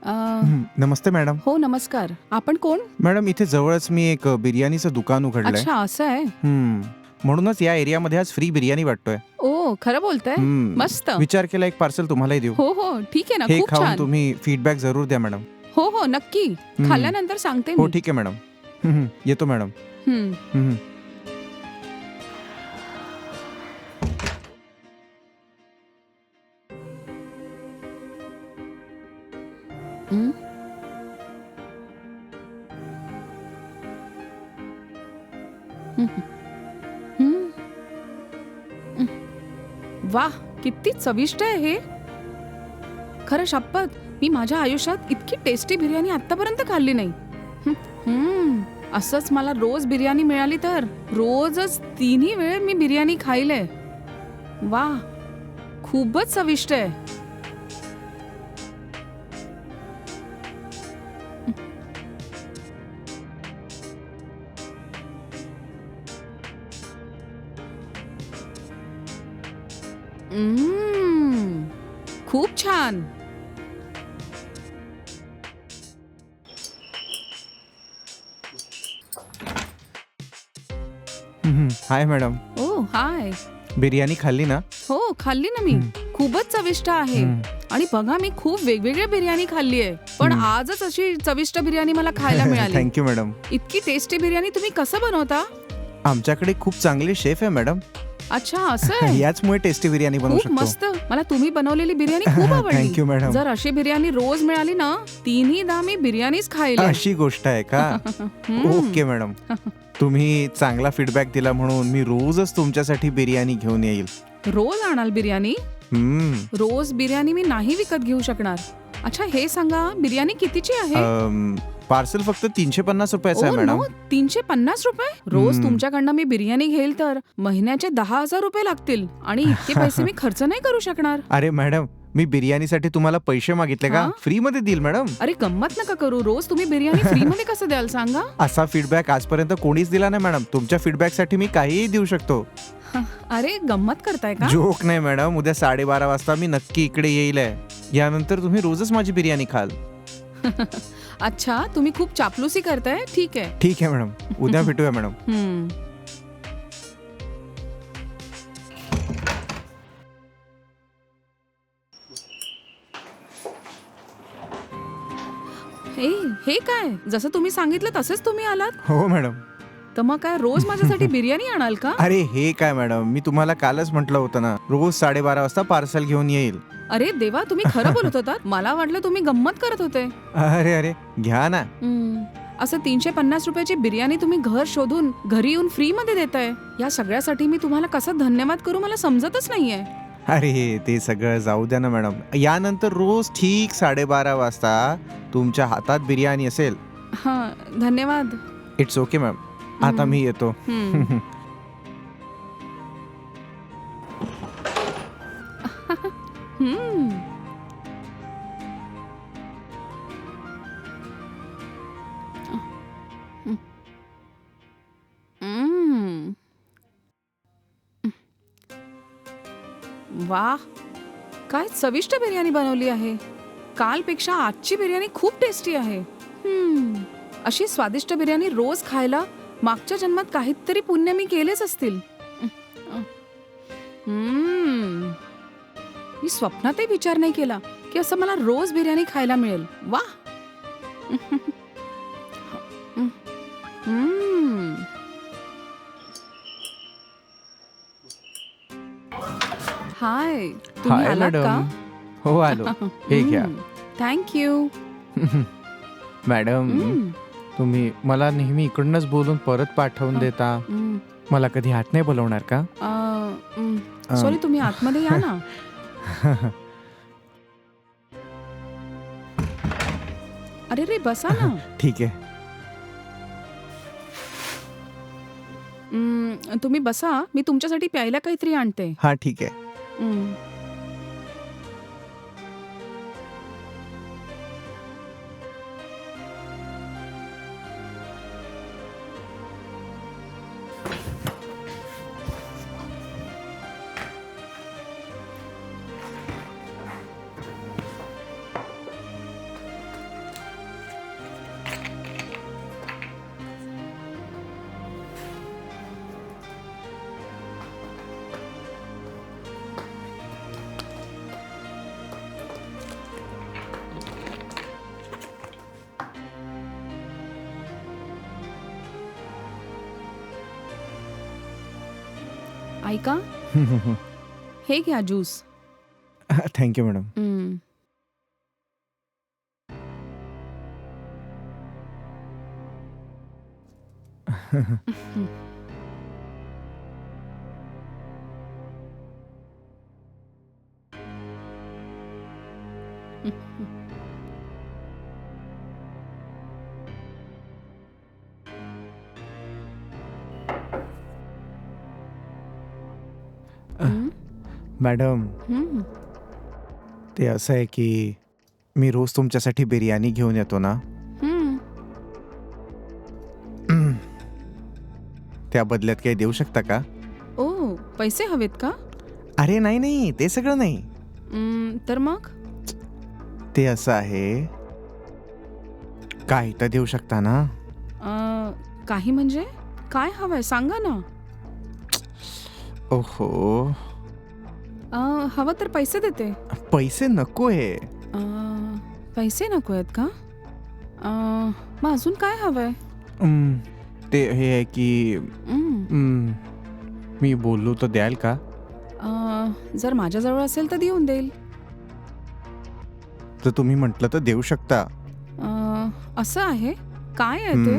नमस्ते madam. हो नमस्कार. आपण कोण? मॅडम इथे जवळच मी एक बिर्याणीचं दुकान उघडलंय. अच्छा असं आहे. म्हणूनच या एरियामध्ये आज फ्री बिर्याणी वाटतोय. ओ खरं बोलताय. मस्त. विचार केला एक पार्सल तुम्हालाही देऊ. हो हो ठीक आहे ना. हे खूप खाऊन छान. तुम्ही फीडबॅक जरूर द्या मॅडम. हो हो नक्की. खाल्ल्यानंतर सांगते हो मी. ठीक आहे मॅडम. येतो मॅडम. हम्म. हम्म. हम्म. वाह किती चविष्ट आहे हे. खरं शपथ मी माझ्या आयुष्यात इतकी टेस्टी बिर्याणी आतापर्यंत खाल्ली नाही. असंच मला रोज बिर्याणी मिळाली तर रोजच 3 वेळ मी बिर्याणी खाईले. वाह खूपच चविष्ट आहे. खूप छान. हाय मॅडम. ओ हाय. बिर्याणी खाल्ली ना? हो खाल्ली ना मी. खूपच चविष्ट आहे. आणि बघा मी खूप वेगवेगळ्या बिर्याणी खाल्ली आहे पण आजच अशी चविष्ट बिर्याणी मला खायला मिळाली. Thank you madam. इतकी टेस्टी बिर्याणी तुम्ही कसं बनवता? आमच्याकडे खूप चांगले शेफ आहे मॅडम. अच्छा असं आहे. याचमुळे टेस्टी बिर्याणी बनवू खूप शकतो. मस्त. मला तुम्ही बनवलेली बिर्याणी खूप आवडली. Thank you madam. जर अशी बिर्याणी रोज मिळाली ना 3दा मी बिर्याणीच खाईल. अशी गोष्ट आहे का? Okay madam. तुम्ही चांगला फीडबॅक दिला म्हणून मी रोजच तुमच्यासाठी बिर्याणी घेऊन येईल. रोज आणाल बिर्याणी? रोज बिर्याणी मी नाही विकत घेऊ शकणार. अच्छा हे सांगा बिर्याणी कितीची आहे? पार्सल फक्त 350 रुपयाचं आहे मॅडम. 350 रुपये? रोज तुमच्याकडनं मी बिर्याणी घेईल तर महिन्याचे 10,000 रुपये लागतील आणि इतके पैसे मी खर्च नाही करू शकणार. अरे मॅडम मी बिर्याणीसाठी तुम्हाला पैसे मागितले का? फ्री मध्ये देईल मॅडम. अरे गंमत नका करू. रोज तुम्ही बिर्याणी फ्री मध्ये कसं द्याल सांगा? असा फीडबॅक आजपर्यंत कोणीच दिला नाही मॅडम. तुमच्या फीडबॅक साठी मी काहीही देऊ शकतो. अरे गंमत करताय का? जोक नाही मॅडम. उद्या 12:30 वाजता मी नक्की इकडे येईल. यानंतर तुम्ही रोजच माझी बिर्याणी खाल. अच्छा तुम्ही खूप चापलुसी करताय. ठीक आहे. ठीक आहे मॅडम. उद्या भेटूया मॅडम. हे काय? जसं तुम्ही सांगितलं तसंच तुम्ही आलात? हो मॅडम. तर मग काय रोज माझ्यासाठी बिर्याणी आणाल का? अरे हे काय मॅडम मी तुम्हाला कालच म्हटलं होतं ना रोज 12:30 वाजता पार्सल घेऊन येईल. अरे देवा तुम्ही खरं बोलत होतात. मला वाटलं तुम्ही गंमत करत होते. अरे अरे घ्या ना. असं 350 रुपयाची बिर्याणी तुम्ही घर शोधून घरी येऊन फ्री मध्ये देताय. या सगळ्यासाठी मी तुम्हाला कसं धन्यवाद करू मला समजतच नाहीये. अरे ते सगळं जाऊ द्या ना मॅडम. यानंतर रोज ठीक 12:30 वाजता तुमच्या हातात बिर्याणी असेल. हा धन्यवाद. It's okay ma'am. आता मी येतो. वाह काय चविष्ट बिर्याणी बनवली आहे. कालपेक्षा आजची बिर्याणी खूप टेस्टी आहे. अशी स्वादिष्ट बिर्याणी रोज खायला मागच्या जन्मात काहीतरी पुण्य मी केलेच असतील. मी स्वप्नातही विचार नाही केला की असं मला रोज बिर्याणी खायला मिळेल. वाह. हाय तुम्ही आलात का? हो आलो. हे घ्या. थँक्यू. मॅडम तुम्ही मला नेहमी इकडनंच बोलून परत पाठवून देता. मला कधी आत नाही बोलवणार का? सॉरी तुम्ही आतमध्ये या ना. अरे रे बसा ना. ठीक आहे. तुम्ही बसा. मी तुमच्यासाठी प्यायला काहीतरी आणते. हा ठीक आहे. ऐका, हे घ्या ज्यूस. Thank you madam. हं. हं, मॅडम, हं. ते असं आहे की मी रोज तुमच्यासाठी बिर्याणी घेऊन येतो ना, हं. त्या बदल्यात काही देऊ शकता का? ओ, पैसे हवेत का? अरे नाही नाही, ते सगळं नाही. तर मग? ते असं आहे, काही तर देऊ शकता ना. काही म्हणजे? काय हवंय सांगा ना. ओहो, हवं तर पैसे देते. पैसे नकोय. पैसे नको आहेत का? मग अजून काय हवंय? उम्म, ते हे आहे की हं. मी बोललो तर द्याल का? जर माझ्याजवळ असेल तर देऊन देईल. तर तुम्ही म्हटलं तर देऊ शकता. असं आहे? काय आहे ते?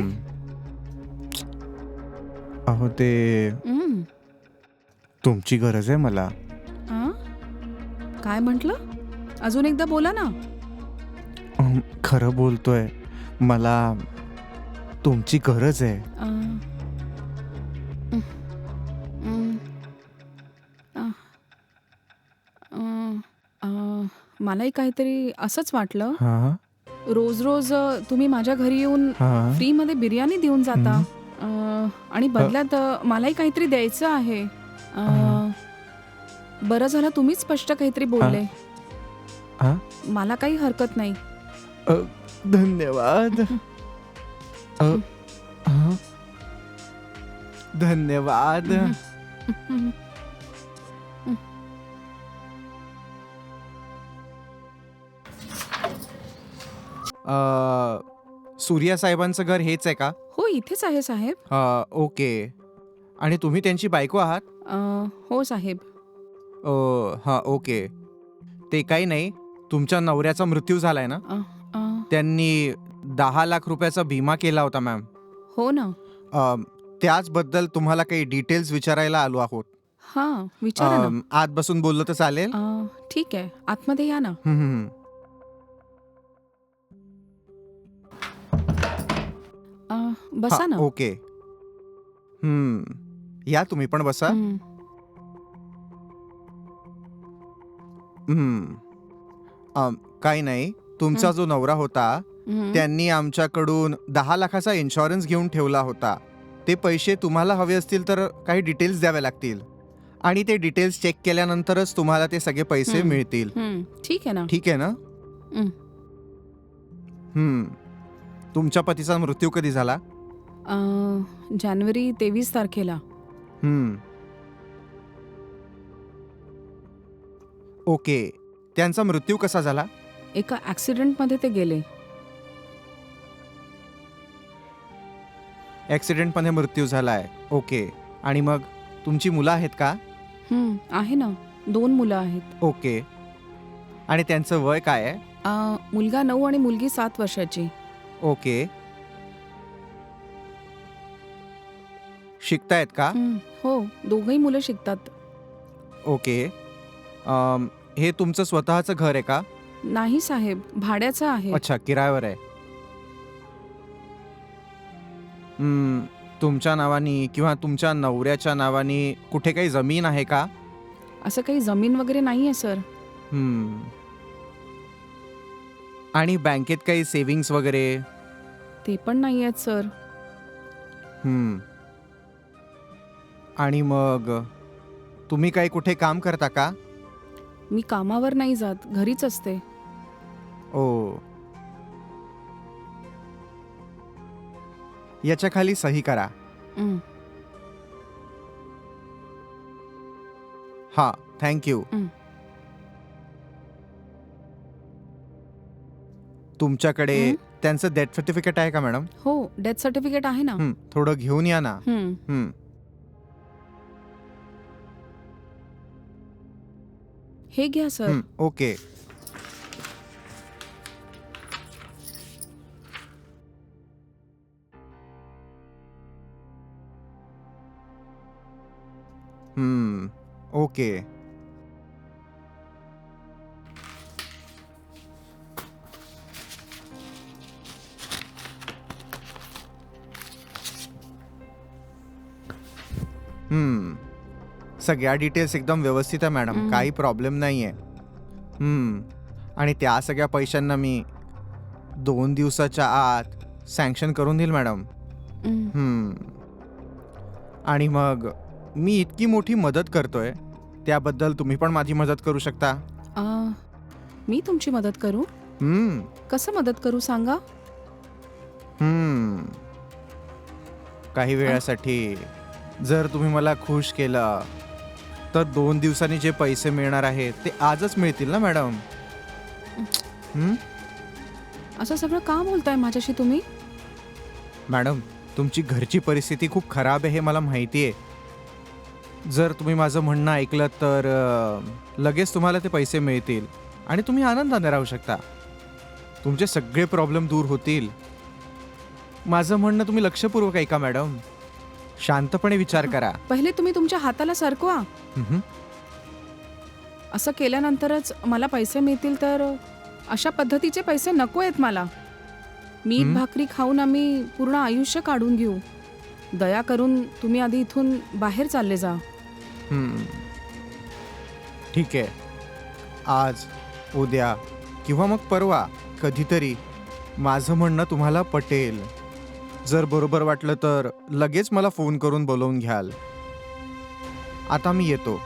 अहो ते हं. तुमची गरज आहे मला. अं? काय म्हटलं? अजून एकदा बोला ना. खरं बोलतोय, मला तुमची गरज आहे. अं, उं, उं, अं, अं, अं, मलाही काहीतरी असंच वाटलं. हां रोज रोज तुम्ही माझ्या घरी येऊन हां. फ्रीमध्ये बिर्याणी देऊन जाता. आणि बदल्यात मलाही काहीतरी द्यायचं आहे. बरं झालं तुम्हीच स्पष्ट काहीतरी बोलले. हां? मला काही हरकत नाही. धन्यवाद. हां? धन्यवाद. सूर्या साहेबांचं घर हेच आहे का? हो, इथेच आहे साहेब. ओके. आणि तुम्ही त्यांची बायको आहात? हो साहेब. हां, ओके. ते काही नाही, तुमच्या नवऱ्याचा मृत्यू झालाय ना? अ, अ, त्यांनी 10 लाख रुपयाचा विमा केला होता मॅम. हो ना. त्याचबद्दल तुम्हाला काही डिटेल्स विचारायला आलो आहोत. हां, विचारा ना. आत बसून बोललं तर चालेल? ठीक आहे, आतमध्ये या ना. हं, हं. बसा ना. ओके. या तुम्ही पण बसा. हं, काही नाही, तुमचा जो नवरा होता हं. त्यांनी आमच्याकडून 10 लाखाचा इन्शुरन्स घेऊन ठेवला होता. ते पैसे तुम्हाला हवे असतील तर काही डिटेल्स द्यावे लागतील आणि ते डिटेल्स चेक केल्यानंतरच तुम्हाला ते सगळे पैसे मिळतील. ठीक आहे ना. ठीक आहे ना? तुमच्या पतीचा मृत्यू कधी झाला? जानेवारी 23 तारखेला. ओके. त्यांचा मृत्यू कसा झाला? एका ॲक्सिडेंटमध्ये ते गेले. ॲक्सिडेंटमध्ये मृत्यू झालाय. ओके. आणि मग तुमची मुलं आहेत का? आहे ना. 2 मुलं आहेत. ओके. आणि त्यांचं वय काय आहे? मुलगा 9 आणि मुलगी 7 वर्षाची. ओके. शिकतायत का? हो, दोघंही मुलं शिकतात. ओके. हे तुमचं स्वतःचं घर आहे का? नाही साहेब, भाड्याचं आहे. अच्छा, किरायावर आहे. तुमच्या नावानी किंवा तुमच्या नवऱ्याच्या नावानी कुठे काही जमीन आहे का? असं काही जमीन वगैरे नाहीये सर. आणि बँकेत काही सेव्हिंग्स वगैरे? ते पण नाही आहेत सर. आणि मग तुम्ही काही कुठे काम करता का? मी कामावर नाही जात, घरीच असते. ओ. याच्या खाली सही करा. हां, थँक्यू. तुमच्याकडे त्यांचं डेथ सर्टिफिकेट आहे का मॅडम? हो, डेथ सर्टिफिकेट आहे ना. थोडं घेऊन या ना. हे घ्या सर. ओके. ओके. सगळ्या डिटेल्स एकदम व्यवस्थित आहे मॅडम, काही प्रॉब्लेम नाही आहे. आणि त्या सगळ्या पैशांना मी 2 दिवसाच्या आत सँक्शन करून देईल मॅडम. आणि मग मी इतकी मोठी मदत करतोय त्याबद्दल तुम्ही पण माझी मदत करू शकता. मी तुमची मदत करू? कसं मदत करू सांगा? काही वेळासाठी जर तुम्ही मला खुश केलं तर 2 दिवसांनी जे पैसे मिळणार आहेत ते आजच मिळतील ना मॅडम. असं सगळं का बोलताय माझ्याशी तुम्ही? मॅडम, तुमची घरची परिस्थिती खूप खराब आहे हे मला माहिती आहे. जर तुम्ही माझं म्हणणं ऐकलं तर लगेच तुम्हाला ते पैसे मिळतील आणि तुम्ही आनंदाने राहू शकता. तुमचे सगळे प्रॉब्लेम दूर होतील. माझं म्हणणं तुम्ही लक्षपूर्वक ऐका मॅडम. शांतपणे विचार करा. पहिले तुम्ही तुमच्या हाताला सरकवा. असं केल्यानंतरच मला पैसे मिळतील तर अशा पद्धतीचे पैसे नको आहेत मला. मीठ भाकरी खाऊन आम्ही पूर्ण आयुष्य काढून घेऊ. दया करून तुम्ही आधी इथून बाहेर चालले जा. ठीक आहे. आज, उद्या किंवा मग परवा कधीतरी माझं म्हणणं तुम्हाला पटेल. जर बरोबर वाटलं तर लगेच मला फोन करून बोलवून घ्याल. आता मी येतो.